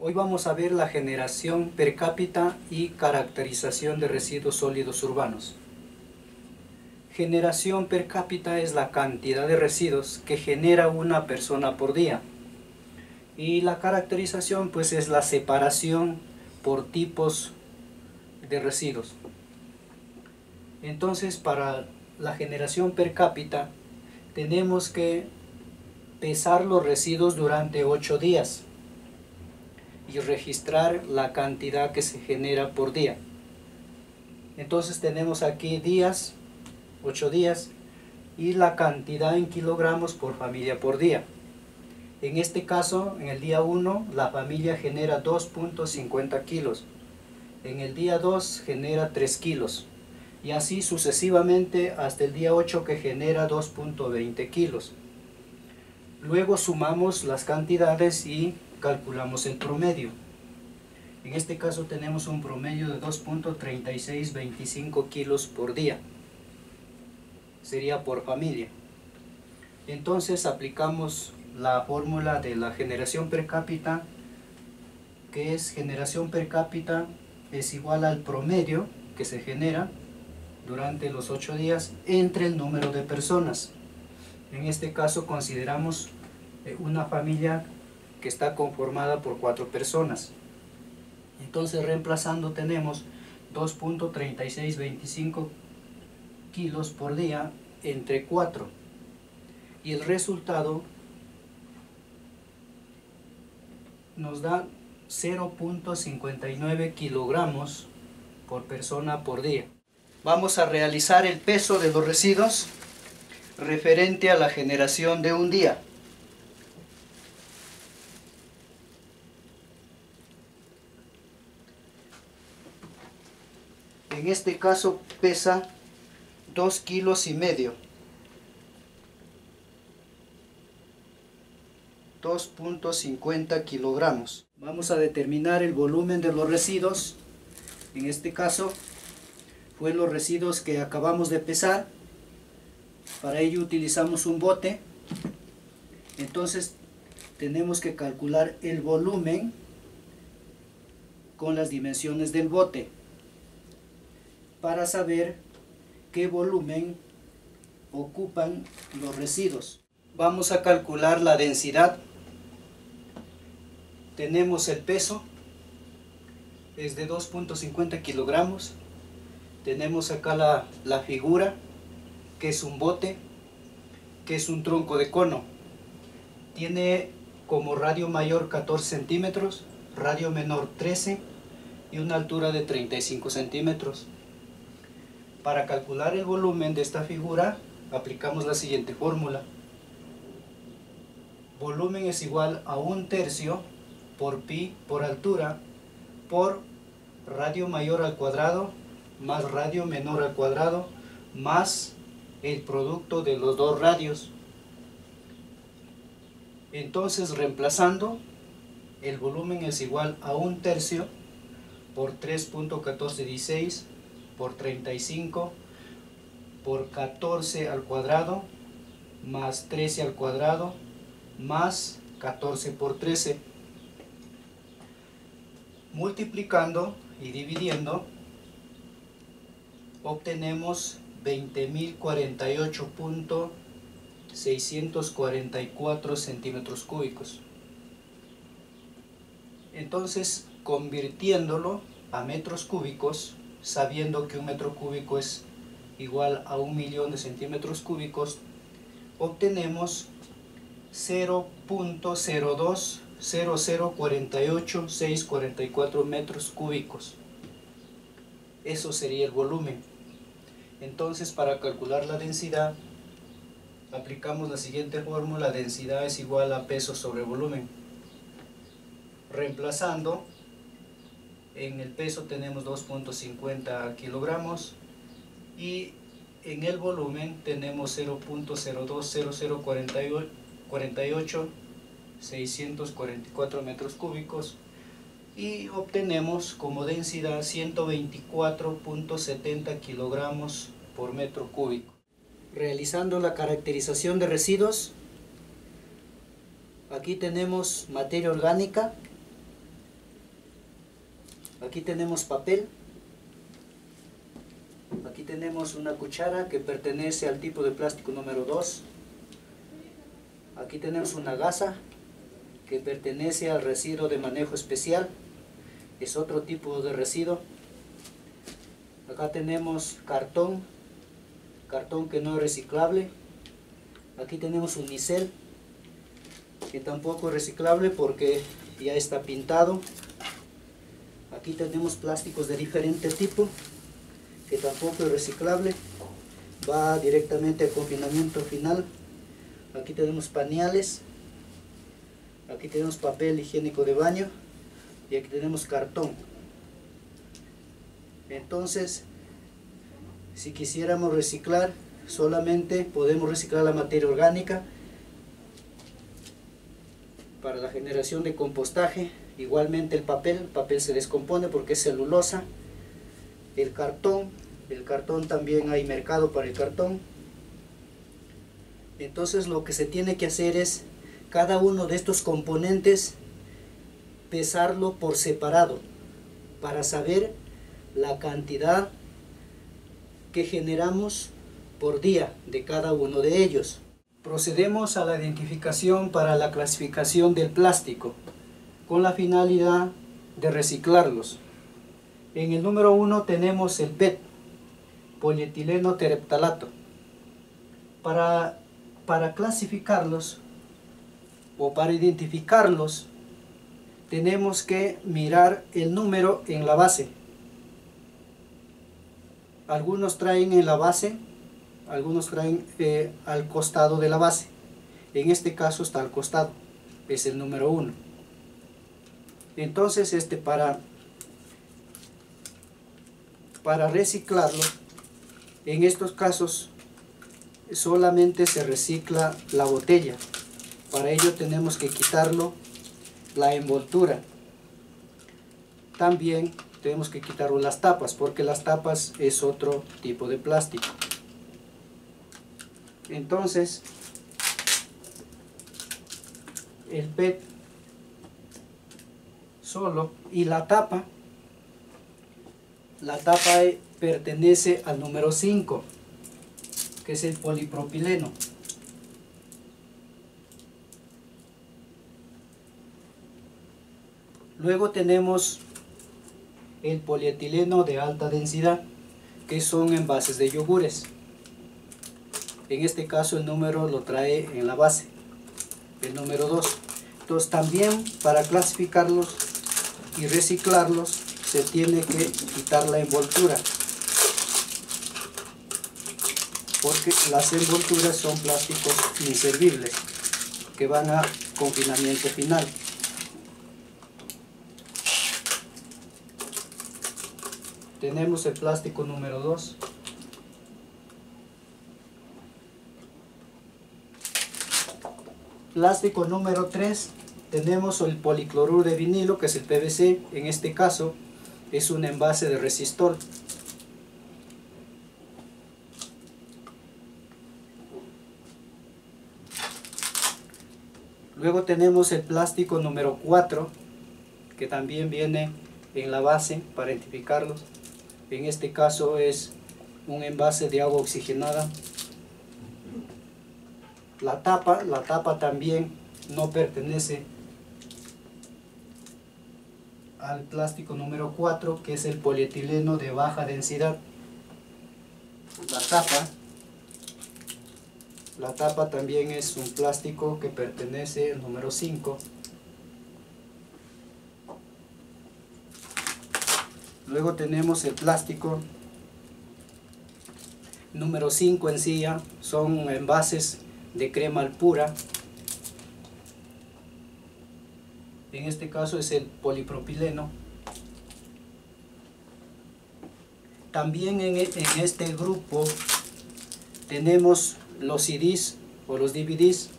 Hoy vamos a ver la generación per cápita y caracterización de residuos sólidos urbanos. Generación per cápita es la cantidad de residuos que genera una persona por día. Y la caracterización pues es la separación por tipos de residuos. Entonces, para la generación per cápita tenemos que pesar los residuos durante 8 días y registrar la cantidad que se genera por día. Entonces tenemos aquí días, 8 días, y la cantidad en kilogramos por familia por día. En este caso, en el día 1, la familia genera 2.50 kilos. En el día 2 genera 3 kilos. Y así sucesivamente hasta el día 8 que genera 2.20 kilos. Luego sumamos las cantidades y calculamos el promedio. En este caso tenemos un promedio de 2.3625 kilos por día. Sería por familia. Entonces aplicamos la fórmula de la generación per cápita, que es generación per cápita es igual al promedio que se genera durante los 8 días entre el número de personas. En este caso consideramos una familia que está conformada por 4 personas. Entonces reemplazando tenemos 2.3625 kilos por día entre 4. Y el resultado nos da 0.59 kilogramos por persona por día. Vamos a realizar el peso de los residuos referente a la generación de un día. En este caso pesa 2,5 kilos. 2.50 kilogramos. Vamos a determinar el volumen de los residuos. En este caso fue los residuos que acabamos de pesar. Para ello utilizamos un bote. Entonces tenemos que calcular el volumen con las dimensiones del bote para saber qué volumen ocupan los residuos. Vamos a calcular la densidad. Tenemos el peso, es de 2.50 kilogramos. Tenemos acá la figura, que es un bote, que es un tronco de cono. Tiene como radio mayor 14 centímetros, radio menor 13 y una altura de 35 centímetros. Para calcular el volumen de esta figura, aplicamos la siguiente fórmula. Volumen es igual a 1/3 por pi por altura por radio mayor al cuadrado más radio menor al cuadrado más el producto de los dos radios. Entonces, reemplazando, el volumen es igual a 1/3 por 3.1416 por 35 por 14 al cuadrado más 13 al cuadrado más 14 por 13. Multiplicando y dividiendo obtenemos 20.048.644 centímetros cúbicos. Entonces, convirtiéndolo a metros cúbicos, sabiendo que un metro cúbico es igual a 1.000.000 de centímetros cúbicos, obtenemos 0.020048644 metros cúbicos. Eso sería el volumen. Entonces, para calcular la densidad, aplicamos la siguiente fórmula: densidad es igual a peso sobre volumen. Reemplazando, en el peso tenemos 2.50 kilogramos y en el volumen tenemos 0.020048644 metros cúbicos y obtenemos como densidad 124.70 kilogramos por metro cúbico. Realizando la caracterización de residuos, aquí tenemos materia orgánica, Aquí tenemos papel. Aquí tenemos una cuchara que pertenece al tipo de plástico número 2. Aquí tenemos una gasa que pertenece al residuo de manejo especial. Es otro tipo de residuo. Acá tenemos cartón que no es reciclable. Aquí tenemos unicel, que tampoco es reciclable porque ya está pintado. Aquí tenemos plásticos de diferente tipo, que tampoco es reciclable, va directamente al confinamiento final. Aquí tenemos pañales, aquí tenemos papel higiénico de baño y aquí tenemos cartón. Entonces, si quisiéramos reciclar, solamente podemos reciclar la materia orgánica para la generación de compostaje. Igualmente el papel se descompone porque es celulosa. El cartón también hay mercado para el cartón. Entonces lo que se tiene que hacer es cada uno de estos componentes pesarlo por separado para saber la cantidad que generamos por día de cada uno de ellos. Procedemos a la identificación para la clasificación del plástico con la finalidad de reciclarlos. En el número 1 tenemos el PET, polietileno tereptalato. Para clasificarlos o para identificarlos tenemos que mirar el número en la base. Algunos traen en la base, algunos traen al costado de la base. En este caso está al costado, es el número 1. Entonces para reciclarlo, en estos casos solamente se recicla la botella. Para ello tenemos que quitarlo la envoltura. También tenemos que quitarlo las tapas, porque las tapas es otro tipo de plástico. Entonces, el PET solo y la tapa pertenece al número 5, que es el polipropileno. Luego tenemos el polietileno de alta densidad, que son envases de yogures. En este caso el número lo trae en la base, el número 2. Entonces también para clasificarlos y reciclarlos se tiene que quitar la envoltura, porque las envolturas son plásticos inservibles que van a confinamiento final. Tenemos el plástico número 2. Plástico número 3, tenemos el policloruro de vinilo, que es el PVC. En este caso es un envase de resistol. Luego tenemos el plástico número 4, que también viene en la base para identificarlos. En este caso es un envase de agua oxigenada. La tapa también no pertenece al plástico número 4, que es el polietileno de baja densidad. La tapa también es un plástico que pertenece al número 5. Luego tenemos el plástico número 5 en sí, son envases de crema al pura. En este caso es el polipropileno. También en este grupo tenemos los CDs o los DVDs.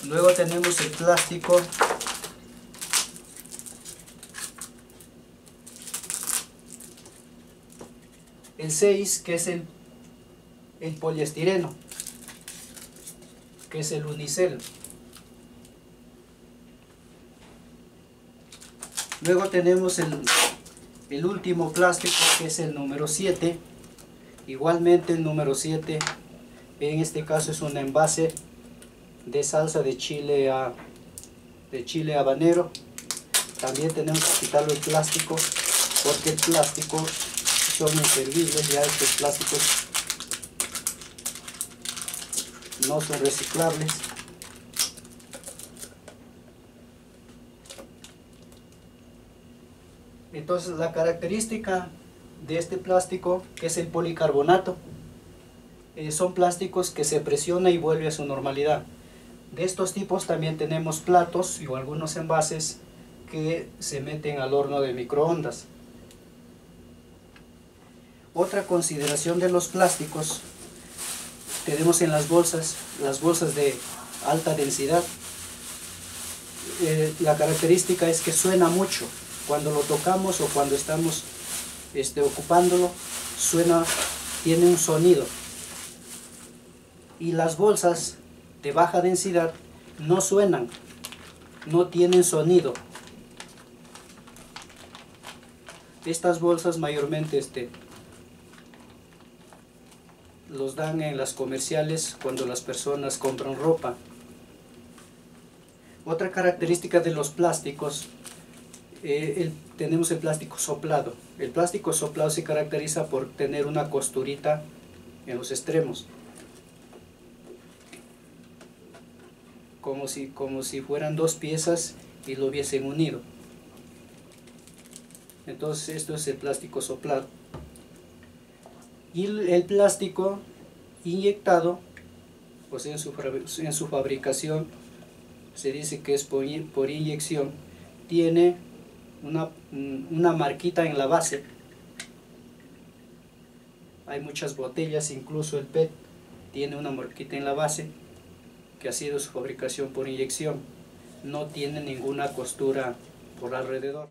Luego tenemos el plástico el 6, que es el poliestireno. que es el unicel. Luego tenemos el último plástico, que es el número 7. Igualmente el número 7, en este caso es un envase de salsa de chile habanero. También tenemos que quitarlo el plástico, porque el plástico son inservibles, ya estos plásticos no son reciclables. Entonces la característica de este plástico, que es el policarbonato, son plásticos que se presiona y vuelve a su normalidad. De estos tipos también tenemos platos o algunos envases que se meten al horno de microondas. Otra consideración de los plásticos, tenemos en las bolsas de alta densidad. La característica es que suena mucho. Cuando lo tocamos o cuando estamos ocupándolo, tiene un sonido. Y las bolsas de baja densidad no suenan, no tienen sonido. Estas bolsas mayormente los dan en las comerciales cuando las personas compran ropa. Otra característica de los plásticos, tenemos el plástico soplado. El plástico soplado se caracteriza por tener una costurita en los extremos, como si fueran dos piezas y lo hubiesen unido. Entonces esto es el plástico soplado. Y el plástico inyectado, pues en su fabricación se dice que es por inyección, tiene una marquita en la base. Hay muchas botellas, incluso el PET tiene una marquita en la base, que ha sido su fabricación por inyección. No tiene ninguna costura por alrededor.